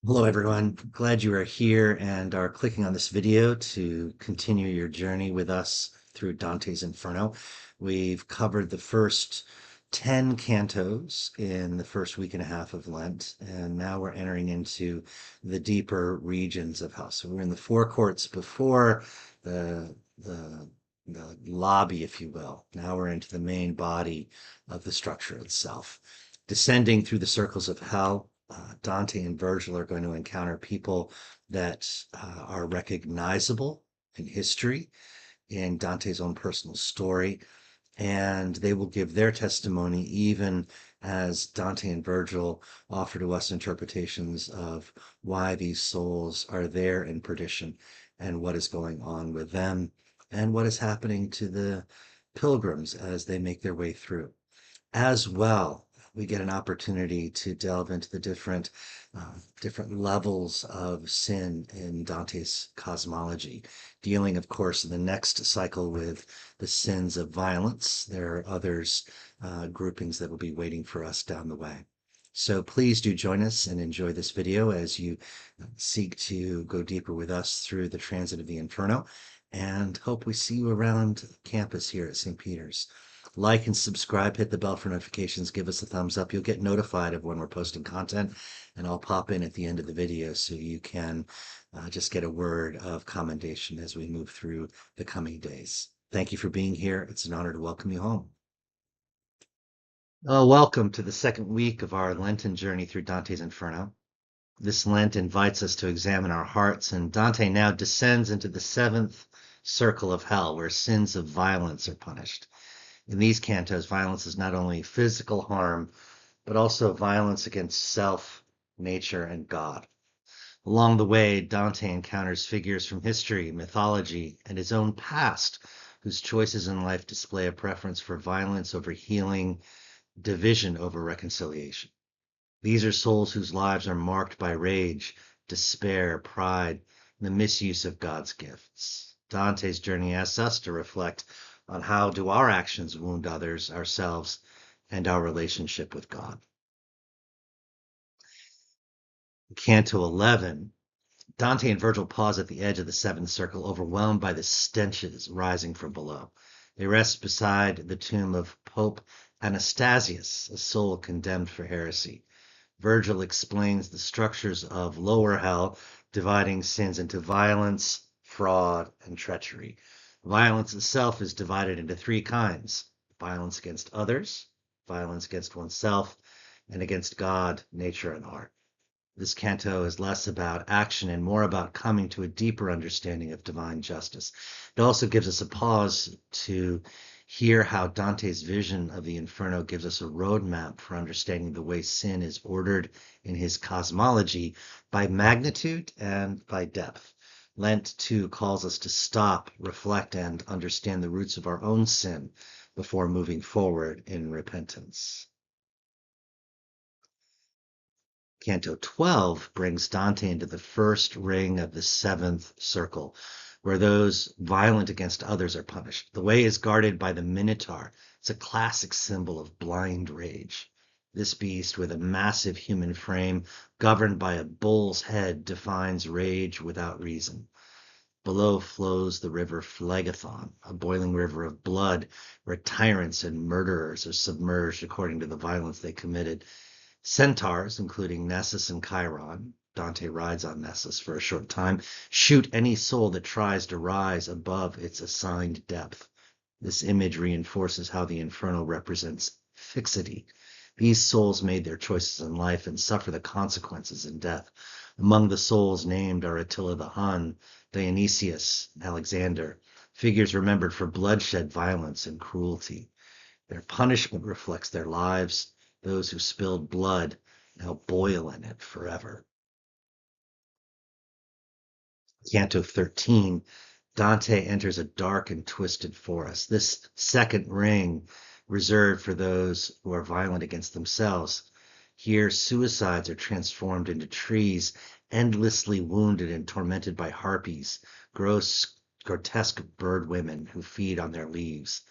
Hello, everyone. Glad you are here and are clicking on this video to continue your journey with us through Dante's Inferno. We've covered the first 10 cantos in the first week and a half of Lent, and now we're entering into the deeper regions of hell. So we're in the forecourts before the lobby, if you will. Now we're into the main body of the structure itself. Descending through the circles of hell, Dante and Virgil are going to encounter people that are recognizable in history, in Dante's own personal story, and they will give their testimony even as Dante and Virgil offer to us interpretations of why these souls are there in perdition and what is going on with them and what is happening to the pilgrims as they make their way through. As well, we get an opportunity to delve into the different levels of sin in Dante's cosmology, dealing, of course, in the next cycle with the sins of violence. There are others, groupings that will be waiting for us down the way. So please do join us and enjoy this video as you seek to go deeper with us through the transit of the Inferno, and hope we see you around campus here at St. Peter's. Like and subscribe, hit the bell for notifications, give us a thumbs up. You'll get notified of when we're posting content, and I'll pop in at the end of the video so you can just get a word of commendation as we move through the coming days. Thank you for being here. It's an honor to welcome you home. Welcome to the second week of our Lenten journey through Dante's Inferno. This Lent invites us to examine our hearts, and Dante now descends into the seventh circle of hell, where sins of violence are punished. In these cantos, violence is not only physical harm, but also violence against self, nature, and God. Along the way, Dante encounters figures from history, mythology, and his own past, whose choices in life display a preference for violence over healing, division over reconciliation. These are souls whose lives are marked by rage, despair, pride, and the misuse of God's gifts. Dante's journey asks us to reflect on how do our actions wound others, ourselves, and our relationship with God. Canto 11, Dante and Virgil pause at the edge of the seventh circle, overwhelmed by the stenches rising from below. They rest beside the tomb of Pope Anastasius, a soul condemned for heresy. Virgil explains the structures of lower hell, dividing sins into violence, fraud, and treachery. Violence itself is divided into three kinds: violence against others, violence against oneself, and against God, nature, and art. This canto is less about action and more about coming to a deeper understanding of divine justice. It also gives us a pause to hear how Dante's vision of the Inferno gives us a roadmap for understanding the way sin is ordered in his cosmology by magnitude and by depth. Lent, too, calls us to stop, reflect, and understand the roots of our own sin before moving forward in repentance. Canto 12 brings Dante into the first ring of the seventh circle, where those violent against others are punished. The way is guarded by the Minotaur. It's a classic symbol of blind rage. This beast, with a massive human frame governed by a bull's head, defines rage without reason. Below flows the river Phlegethon, a boiling river of blood where tyrants and murderers are submerged according to the violence they committed. Centaurs, including Nessus and Chiron — Dante rides on Nessus for a short time — shoot any soul that tries to rise above its assigned depth. This image reinforces how the Inferno represents fixity. These souls made their choices in life and suffer the consequences in death. Among the souls named are Attila the Hun, Dionysius, and Alexander, figures remembered for bloodshed, violence, and cruelty. Their punishment reflects their lives. Those who spilled blood now boil in it forever. Canto 13, Dante enters a dark and twisted forest. This second ring reserved for those who are violent against themselves. Here, suicides are transformed into trees, endlessly wounded and tormented by harpies, grotesque bird women who feed on their leaves.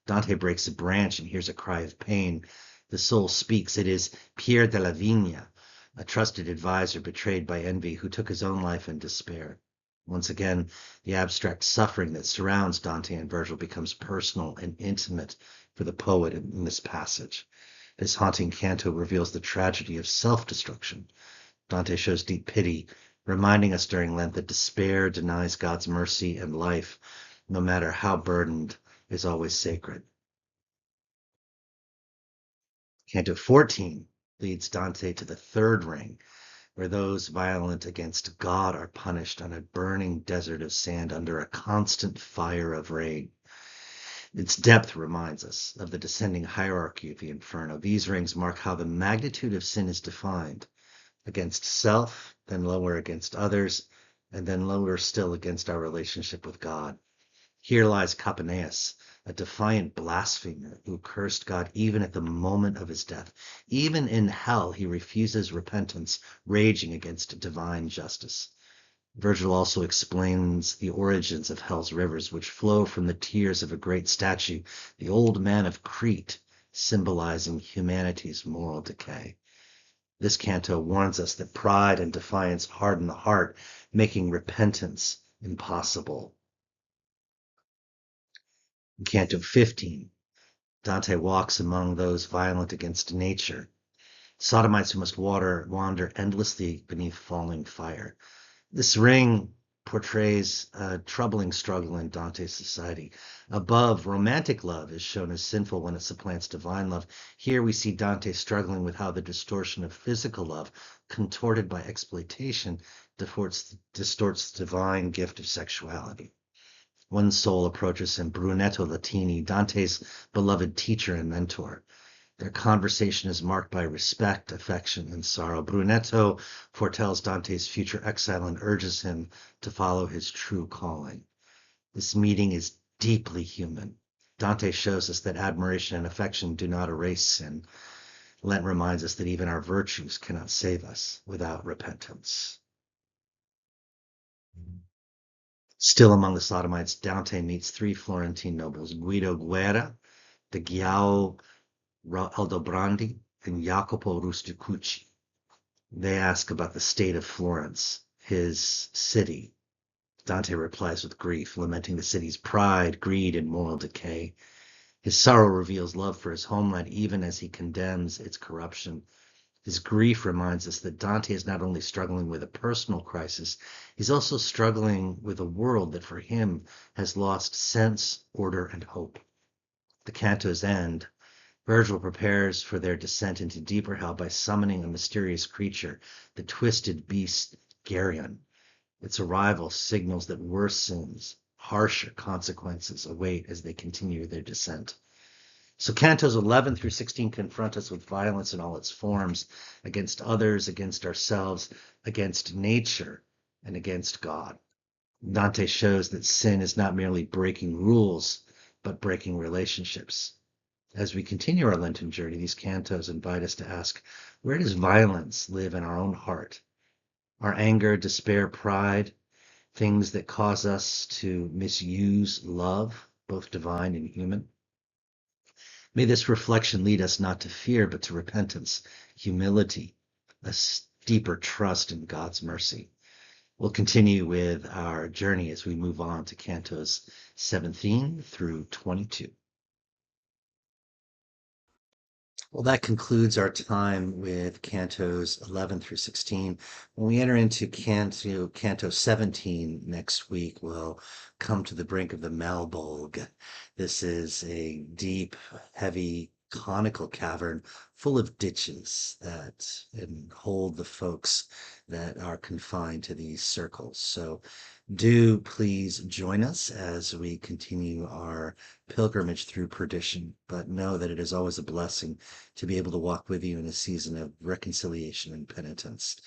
Dante breaks a branch and hears a cry of pain. The soul speaks. It is Pierre de la Vigne, a trusted advisor betrayed by envy who took his own life in despair. Once again, the abstract suffering that surrounds Dante and Virgil becomes personal and intimate for the poet in this passage. This haunting canto reveals the tragedy of self-destruction. Dante shows deep pity, reminding us during Lent that despair denies God's mercy and life, no matter how burdened, is always sacred. Canto 14 leads Dante to the third ring, where those violent against God are punished on a burning desert of sand under a constant fire of rain. Its depth reminds us of the descending hierarchy of the Inferno. These rings mark how the magnitude of sin is defined: against self, then lower against others, and then lower still against our relationship with God. Here lies Capaneus, a defiant blasphemer who cursed God even at the moment of his death. Even in hell, he refuses repentance, raging against divine justice. Virgil also explains the origins of hell's rivers, which flow from the tears of a great statue, the old man of Crete, symbolizing humanity's moral decay. This canto warns us that pride and defiance harden the heart, making repentance impossible. In Canto 15, Dante walks among those violent against nature, sodomites who must wander endlessly beneath falling fire. This ring portrays a troubling struggle in Dante's society. Above, romantic love is shown as sinful when it supplants divine love. Here we see Dante struggling with how the distortion of physical love, contorted by exploitation, distorts the divine gift of sexuality. One soul approaches him, Brunetto Latini, Dante's beloved teacher and mentor. Their conversation is marked by respect, affection, and sorrow. Brunetto foretells Dante's future exile and urges him to follow his true calling. This meeting is deeply human. Dante shows us that admiration and affection do not erase sin. Lent reminds us that even our virtues cannot save us without repentance. Still among the sodomites, Dante meets three Florentine nobles, Guido Guerra, the Giao Aldobrandi, and Jacopo Rusticucci. They ask about the state of Florence, his city. Dante replies with grief, lamenting the city's pride, greed, and moral decay. His sorrow reveals love for his homeland, even as he condemns its corruption. His grief reminds us that Dante is not only struggling with a personal crisis, he's also struggling with a world that for him has lost sense, order, and hope. The canto's end, Virgil prepares for their descent into deeper hell by summoning a mysterious creature, the twisted beast Geryon. Its arrival signals that worse sins, harsher consequences await as they continue their descent. So cantos 11 through 16 confront us with violence in all its forms, against others, against ourselves, against nature, and against God. Dante shows that sin is not merely breaking rules, but breaking relationships. As we continue our Lenten journey, these cantos invite us to ask, where does violence live in our own heart? Our anger, despair, pride, things that cause us to misuse love, both divine and human. May this reflection lead us not to fear, but to repentance, humility, a deeper trust in God's mercy. We'll continue with our journey as we move on to cantos 17 through 22. Well, that concludes our time with cantos 11 through 16. When we enter into canto 17 next week, we'll come to the brink of the Malbolge. This is a deep, heavy, conical cavern full of ditches that hold the folks that are confined to these circles. So do please join us as we continue our pilgrimage through perdition, but know that it is always a blessing to be able to walk with you in a season of reconciliation and penitence.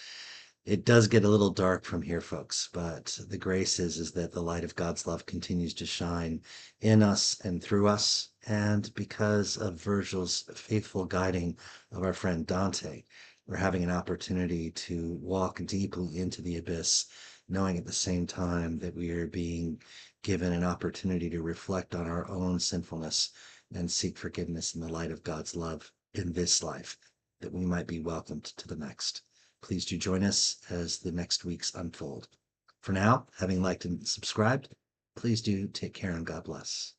It does get a little dark from here, folks, but the grace is that the light of God's love continues to shine in us and through us. And because of Virgil's faithful guiding of our friend Dante, we're having an opportunity to walk deeply into the abyss, knowing at the same time that we are being given an opportunity to reflect on our own sinfulness and seek forgiveness in the light of God's love in this life, that we might be welcomed to the next. Please do join us as the next weeks unfold. For now, having liked and subscribed, please do take care and God bless.